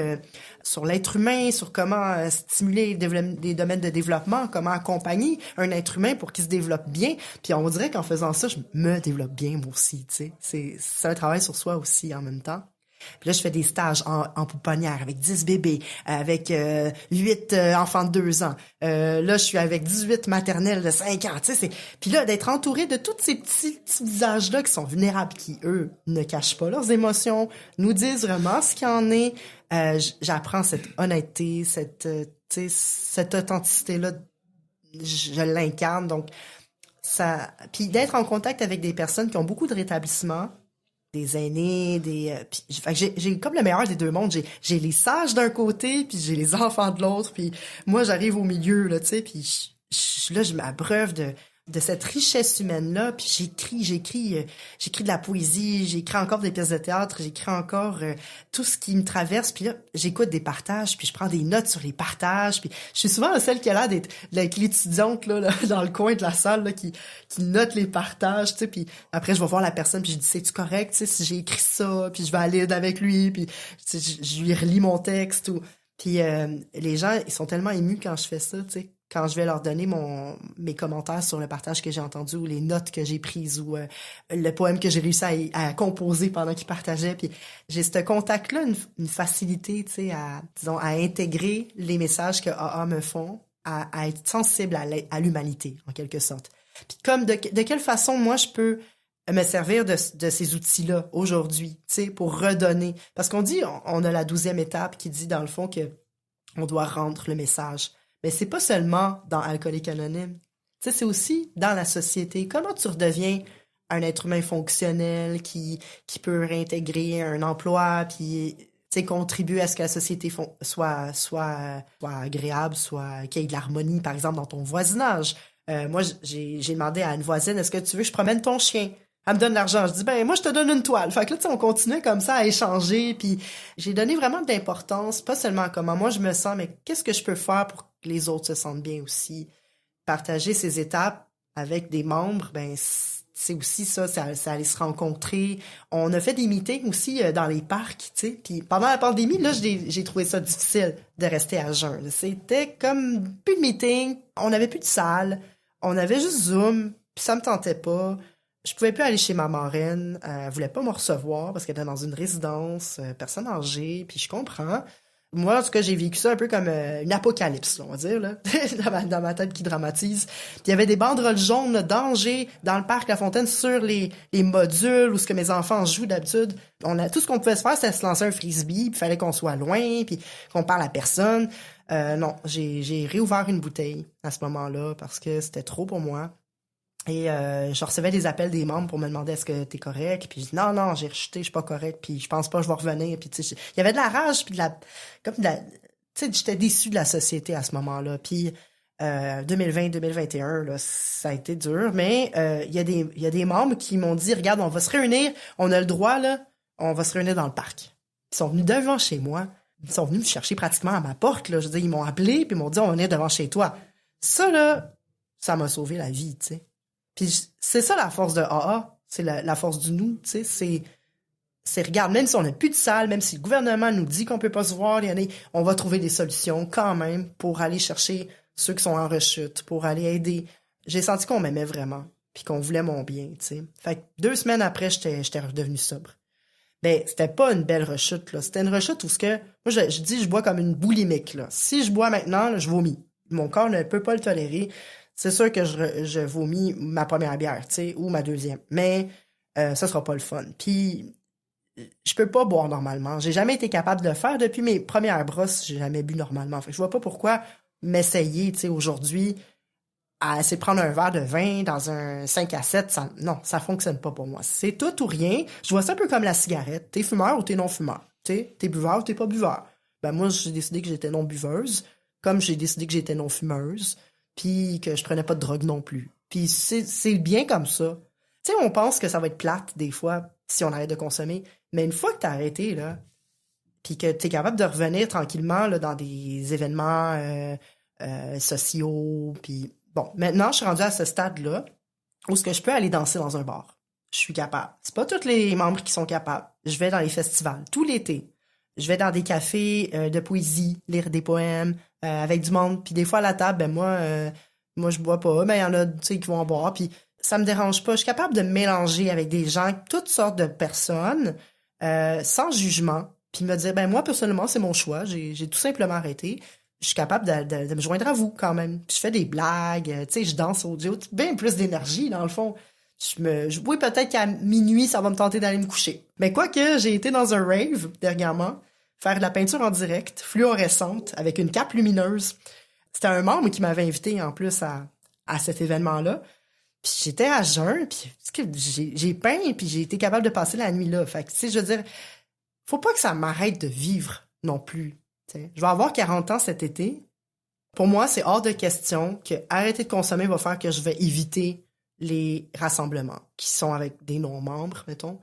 sur l'être humain, sur comment stimuler les domaines de développement, comment accompagner un être humain pour qu'il se développe bien. Puis on dirait qu'en faisant ça, je me développe bien moi aussi. Tu sais, c'est un travail sur soi aussi en même temps. Puis là, je fais des stages en pouponnière avec 10 bébés, avec 8 enfants de 2 ans. Là, je suis avec 18 maternelles de 5 ans. Tu sais, puis là, d'être entouré de tous ces petits visages-là qui sont vulnérables, qui, eux, ne cachent pas leurs émotions, nous disent vraiment ce qu'il y en est. J'apprends cette honnêteté, cette authenticité-là, je l'incarne. Donc, ça. Puis d'être en contact avec des personnes qui ont beaucoup de rétablissement, des aînés, j'ai comme le meilleur des deux mondes. J'ai les sages d'un côté, puis j'ai les enfants de l'autre, puis moi j'arrive au milieu là, tu sais, puis je m'abreuve de cette richesse humaine-là, puis j'écris de la poésie, j'écris encore des pièces de théâtre, j'écris encore tout ce qui me traverse, puis là, j'écoute des partages, puis je prends des notes sur les partages, puis je suis souvent celle qui a l'air d'être l'étudiante là, dans le coin de la salle là, qui note les partages, tu sais, puis après je vais voir la personne, puis je dis c'est-tu correct, tu sais, si j'ai écrit ça, puis je vais aller avec lui, puis tu sais, je lui relis mon texte, puis les gens, ils sont tellement émus quand je fais ça, tu sais. Quand je vais leur donner mes commentaires sur le partage que j'ai entendu ou les notes que j'ai prises ou le poème que j'ai réussi à composer pendant qu'ils partageaient. Puis j'ai ce contact-là, une facilité, tu sais, à intégrer les messages que AA me font, à être sensible à l'humanité, en quelque sorte. Puis comme de quelle façon, moi, je peux me servir de ces outils-là aujourd'hui, tu sais, pour redonner. Parce qu'on dit, on a la 12e étape qui dit, dans le fond, que on doit rendre le message. Mais c'est pas seulement dans Alcooliques Anonymes. Tu sais, c'est aussi dans la société. Comment tu redeviens un être humain fonctionnel qui peut réintégrer un emploi, puis tu sais, contribuer à ce que la société soit agréable, qu'il y ait de l'harmonie, par exemple, dans ton voisinage. Moi, j'ai demandé à une voisine, est-ce que tu veux que je promène ton chien? Elle me donne l'argent. Je dis, moi, je te donne une toile. Fait que là, tu sais, on continuait comme ça à échanger. Puis j'ai donné vraiment de l'importance, pas seulement à comment moi je me sens, mais qu'est-ce que je peux faire pour que les autres se sentent bien aussi. Partager ces étapes avec des membres, c'est aussi ça allait se rencontrer. On a fait des meetings aussi dans les parcs, tu sais. Puis pendant la pandémie, là, j'ai trouvé ça difficile de rester à jeun. C'était comme plus de meetings, on n'avait plus de salle, on avait juste Zoom, puis ça me tentait pas. Je pouvais plus aller chez ma marraine, elle voulait pas me recevoir parce qu'elle était dans une résidence, personne âgée, puis je comprends. Moi, en tout cas, j'ai vécu ça un peu comme une apocalypse, on va dire, là, dans ma tête qui dramatise. Puis il y avait des banderoles jaunes, danger, dans le parc La Fontaine, sur les modules où ce que mes enfants jouent d'habitude. Tout ce qu'on pouvait se faire, c'était se lancer un frisbee, puis il fallait qu'on soit loin, puis qu'on parle à personne. Non, j'ai réouvert une bouteille à ce moment-là parce que c'était trop pour moi. Et je recevais des appels des membres pour me demander est-ce que t'es correct, puis je dis non, j'ai rejeté, je suis pas correct, puis je pense pas que je vais revenir, puis tu sais, il y avait de la rage, puis tu sais, j'étais déçue de la société à ce moment-là, puis 2020-2021 là, ça a été dur, mais il y a des membres qui m'ont dit regarde, on va se réunir, on a le droit là, on va se réunir dans le parc. Ils sont venus devant chez moi, ils sont venus me chercher pratiquement à ma porte là, je veux dire, ils m'ont appelé puis ils m'ont dit on va venir devant chez toi. Ça là, ça m'a sauvé la vie, tu sais. Puis c'est ça la force de AA, c'est la force du nous, tu sais, c'est regarde, même si on n'a plus de salle, même si le gouvernement nous dit qu'on peut pas se voir, on va trouver des solutions quand même pour aller chercher ceux qui sont en rechute, pour aller aider. J'ai senti qu'on m'aimait vraiment. puis qu'on voulait mon bien, tu sais. Fait que 2 semaines après, j'étais redevenu sobre. Ben, c'était pas une belle rechute, là. C'était une rechute où moi, je dis, je bois comme une boulimique, là. Si je bois maintenant, là, je vomis. Mon corps ne peut pas le tolérer. C'est sûr que je vomis ma première bière, tu sais, ou ma deuxième. Mais ça sera pas le fun. Puis, je peux pas boire normalement. J'ai jamais été capable de le faire. Depuis mes premières brosses, j'ai jamais bu normalement. Fait que je vois pas pourquoi m'essayer, tu sais, aujourd'hui, à essayer de prendre un verre de vin dans un 5 à 7, non, ça fonctionne pas pour moi. C'est tout ou rien. Je vois ça un peu comme la cigarette. T'es fumeur ou t'es non-fumeur? T'es buveur ou t'es pas buveur? Ben moi, j'ai décidé que j'étais non-buveuse, comme j'ai décidé que j'étais non-fumeuse, puis que je prenais pas de drogue non plus. Puis c'est bien comme ça. Tu sais, on pense que ça va être plate, des fois, si on arrête de consommer. Mais une fois que t'as arrêté, là, puis que t'es capable de revenir tranquillement là, dans des événements sociaux, puis... Bon, maintenant, je suis rendue à ce stade-là où ce que je peux aller danser dans un bar. Je suis capable. C'est pas tous les membres qui sont capables. Je vais dans les festivals, tout l'été. Je vais dans des cafés de poésie, lire des poèmes avec du monde. Puis des fois, à la table, ben moi je bois pas. Mais il y en a, tu sais, qui vont en boire. Puis ça me dérange pas. Je suis capable de me mélanger avec des gens, toutes sortes de personnes, sans jugement. Puis me dire, ben moi, personnellement, c'est mon choix. J'ai tout simplement arrêté. Je suis capable de me joindre à vous quand même. Puis je fais des blagues, tu sais, je danse au duo, bien plus d'énergie dans le fond. Oui, peut-être qu'à minuit, ça va me tenter d'aller me coucher. Mais quoique, j'ai été dans un rave dernièrement, faire de la peinture en direct, fluorescente, avec une cape lumineuse. C'était un membre qui m'avait invité en plus à cet événement-là. Puis j'étais à jeun, puis j'ai peint, puis j'ai été capable de passer la nuit là. Fait que, tu sais, je veux dire, faut pas que ça m'arrête de vivre non plus. T'sais. Je vais avoir 40 ans cet été. Pour moi, c'est hors de question que arrêter de consommer va faire que je vais éviter les rassemblements qui sont avec des non-membres, mettons.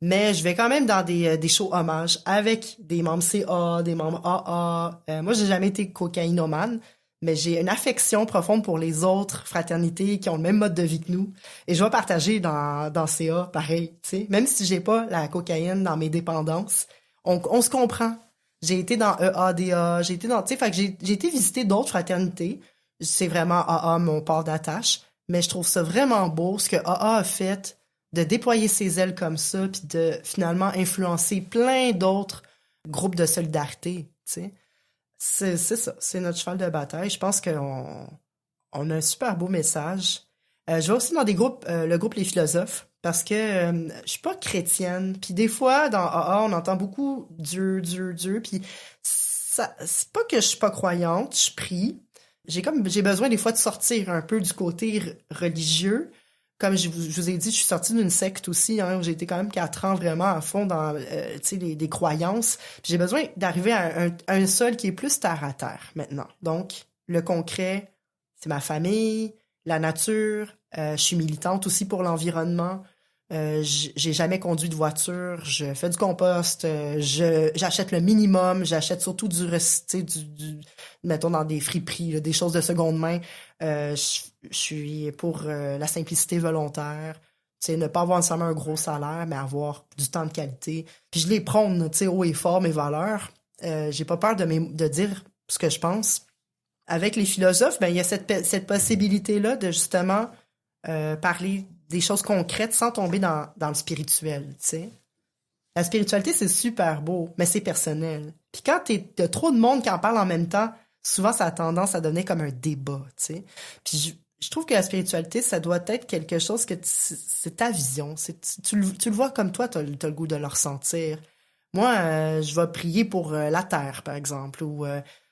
Mais je vais quand même dans des shows hommages avec des membres CA, des membres AA. Moi, j'ai jamais été cocaïnomane, mais j'ai une affection profonde pour les autres fraternités qui ont le même mode de vie que nous. Et je vais partager dans CA, pareil. T'sais. Même si j'ai pas la cocaïne dans mes dépendances, on se comprend. J'ai été dans EADA, j'ai été dans... Tu sais, fait que j'ai été visiter d'autres fraternités. C'est vraiment AA, mon port d'attache. Mais je trouve ça vraiment beau, ce que AA a fait, de déployer ses ailes comme ça, puis de finalement influencer plein d'autres groupes de solidarité, tu sais. C'est ça, c'est notre cheval de bataille. Je pense qu'on a un super beau message. Je vais aussi dans des groupes, le groupe Les Philosophes, parce que je suis pas chrétienne. Puis des fois, dans AA, on entend beaucoup Dieu, puis c'est pas que je suis pas croyante, je prie. J'ai besoin des fois de sortir un peu du côté religieux. Comme je vous ai dit, je suis sortie d'une secte aussi, hein, où j'ai été quand même 4 ans vraiment à fond dans des croyances. Puis j'ai besoin d'arriver à un sol qui est plus terre à terre maintenant. Donc, le concret, c'est ma famille, la nature. Je suis militante aussi pour l'environnement. J'ai jamais conduit de voiture. Je fais du compost. J'achète le minimum. J'achète surtout mettons dans des friperies, là, des choses de seconde main. Je suis pour la simplicité volontaire. Ne pas avoir nécessairement un gros salaire, mais avoir du temps de qualité. Puis je les prône, haut et fort, mes valeurs. J'ai pas peur de dire ce que je pense. Avec les philosophes, ben il y a cette possibilité-là de justement parler des choses concrètes sans tomber dans le spirituel, tu sais. La spiritualité, c'est super beau, mais c'est personnel. Puis quand t'as trop de monde qui en parle en même temps, souvent, ça a tendance à devenir comme un débat, tu sais. Puis je trouve que la spiritualité, ça doit être quelque chose que c'est ta vision. Tu le vois comme toi, t'as le goût de le ressentir. Moi, je vais prier pour la terre, par exemple, ou...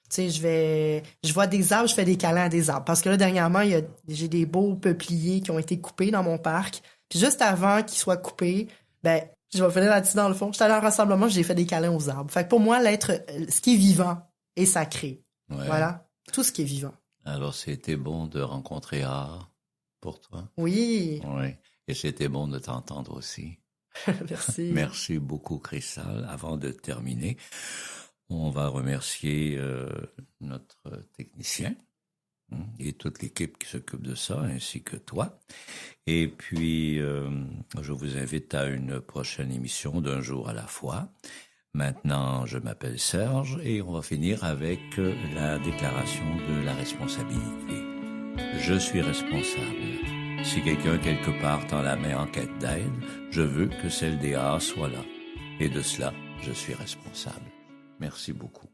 tu sais, je vois des arbres, je fais des câlins à des arbres. Parce que là, dernièrement, j'ai des beaux peupliers qui ont été coupés dans mon parc. Puis juste avant qu'ils soient coupés, ben, je vais finir là-dessus dans le fond. J'étais allée en rassemblement, j'ai fait des câlins aux arbres. Fait que pour moi, ce qui est vivant est sacré. Ouais. Voilà. Tout ce qui est vivant. Alors, c'était bon de rencontrer Art pour toi? Oui. Oui. Et c'était bon de t'entendre aussi. Merci. Merci beaucoup, Cristal. Avant de terminer, on va remercier notre technicien et toute l'équipe qui s'occupe de ça, ainsi que toi. Et puis, je vous invite à une prochaine émission d'Un jour à la fois. Maintenant, je m'appelle Serge et on va finir avec la déclaration de la responsabilité. Je suis responsable Si quelqu'un quelque part tend la main en quête d'aide, je veux que celle des A soit là. Et de cela, je suis responsable. Merci beaucoup.